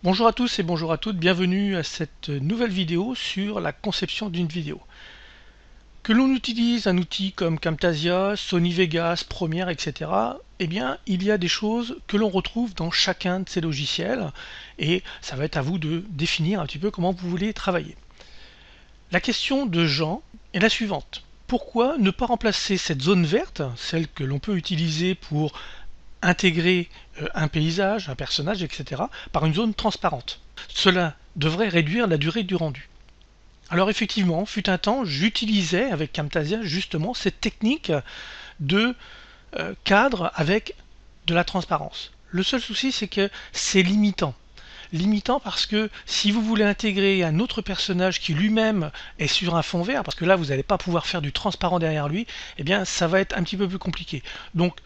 Bonjour à tous et bonjour à toutes, bienvenue à cette nouvelle vidéo sur la conception d'une vidéo. Que l'on utilise un outil comme Camtasia, Sony Vegas, Premiere, etc., eh bien, il y a des choses que l'on retrouve dans chacun de ces logiciels et ça va être à vous de définir un petit peu comment vous voulez travailler. La question de Jean est la suivante. Pourquoi ne pas remplacer cette zone verte, celle que l'on peut utiliser pour intégrer un paysage, un personnage, etc., par une zone transparente? Cela devrait réduire la durée du rendu. Alors effectivement, fut un temps, j'utilisais avec Camtasia justement cette technique de cadre avec de la transparence. Le seul souci, c'est que c'est limitant. Limitant parce que si vous voulez intégrer un autre personnage qui lui-même est sur un fond vert, parce que là vous n'allez pas pouvoir faire du transparent derrière lui, eh bien ça va être un petit peu plus compliqué. Donc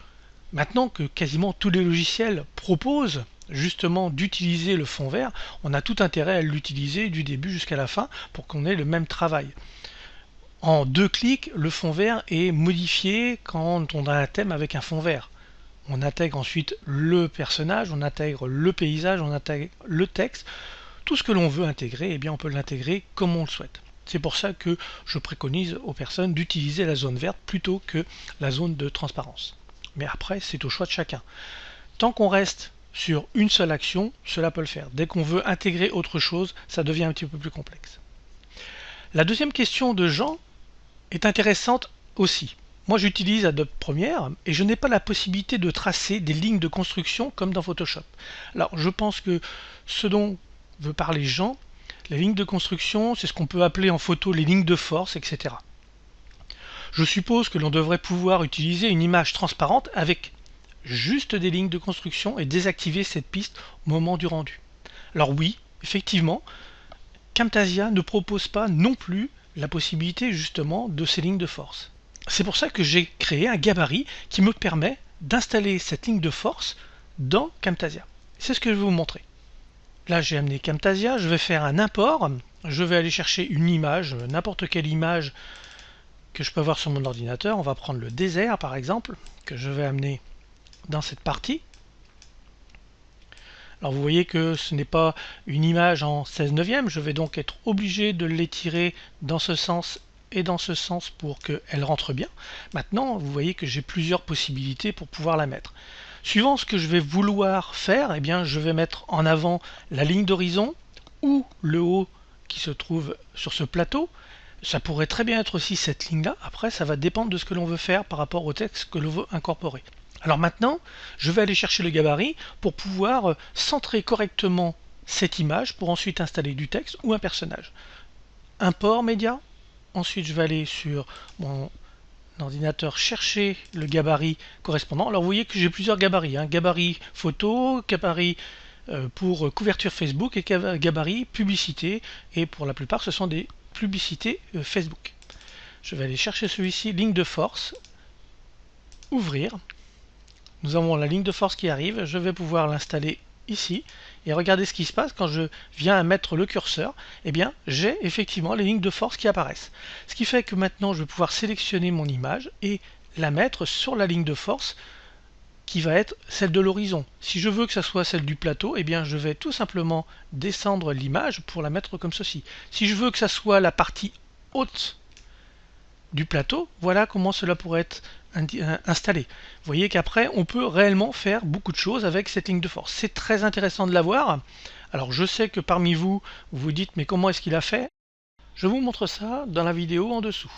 maintenant que quasiment tous les logiciels proposent justement d'utiliser le fond vert, on a tout intérêt à l'utiliser du début jusqu'à la fin pour qu'on ait le même travail. En 2 clics, le fond vert est modifié quand on a un thème avec un fond vert. On intègre ensuite le personnage, on intègre le paysage, on intègre le texte. Tout ce que l'on veut intégrer, eh bien on peut l'intégrer comme on le souhaite. C'est pour ça que je préconise aux personnes d'utiliser la zone verte plutôt que la zone de transparence. Mais après, c'est au choix de chacun. Tant qu'on reste sur une seule action, cela peut le faire. Dès qu'on veut intégrer autre chose, ça devient un petit peu plus complexe. La deuxième question de Jean est intéressante aussi. Moi j'utilise Adobe Premiere et je n'ai pas la possibilité de tracer des lignes de construction comme dans Photoshop. Alors je pense que ce dont veut parler Jean, les lignes de construction, c'est ce qu'on peut appeler en photo les lignes de force, etc. Je suppose que l'on devrait pouvoir utiliser une image transparente avec juste des lignes de construction et désactiver cette piste au moment du rendu. Alors oui, effectivement, Camtasia ne propose pas non plus la possibilité justement de ces lignes de force. C'est pour ça que j'ai créé un gabarit qui me permet d'installer cette ligne de force dans Camtasia. C'est ce que je vais vous montrer. Là j'ai amené Camtasia, je vais faire un import, je vais aller chercher une image, n'importe quelle image que je peux avoir sur mon ordinateur. On va prendre le désert par exemple, que je vais amener dans cette partie. Alors vous voyez que ce n'est pas une image en 16 neuvième, je vais donc être obligé de l'étirer dans ce sens et dans ce sens pour qu'elle rentre bien. Maintenant, vous voyez que j'ai plusieurs possibilités pour pouvoir la mettre. Suivant ce que je vais vouloir faire, eh bien, je vais mettre en avant la ligne d'horizon ou le haut qui se trouve sur ce plateau. Ça pourrait très bien être aussi cette ligne-là. Après, ça va dépendre de ce que l'on veut faire par rapport au texte que l'on veut incorporer. Alors maintenant, je vais aller chercher le gabarit pour pouvoir centrer correctement cette image pour ensuite installer du texte ou un personnage. Import média. Ensuite, je vais aller sur mon ordinateur chercher le gabarit correspondant. Alors vous voyez que j'ai plusieurs gabarits. Gabarit photo, gabarit pour couverture Facebook et gabarit publicité. Et pour la plupart, ce sont des publicités Facebook. Je vais aller chercher celui-ci, ligne de force, ouvrir. Nous avons la ligne de force qui arrive, je vais pouvoir l'installer ici et regardez ce qui se passe quand je viens à mettre le curseur. Eh bien j'ai effectivement les lignes de force qui apparaissent, ce qui fait que maintenant je vais pouvoir sélectionner mon image et la mettre sur la ligne de force qui va être celle de l'horizon. Si je veux que ça soit celle du plateau, eh bien je vais tout simplement descendre l'image pour la mettre comme ceci. Si je veux que ça soit la partie haute du plateau, voilà comment cela pourrait être installé. Vous voyez qu'après on peut réellement faire beaucoup de choses avec cette ligne de force. C'est très intéressant de l'avoir. Alors je sais que parmi vous, vous vous dites mais comment est-ce qu'il a fait? Je vous montre ça dans la vidéo en dessous.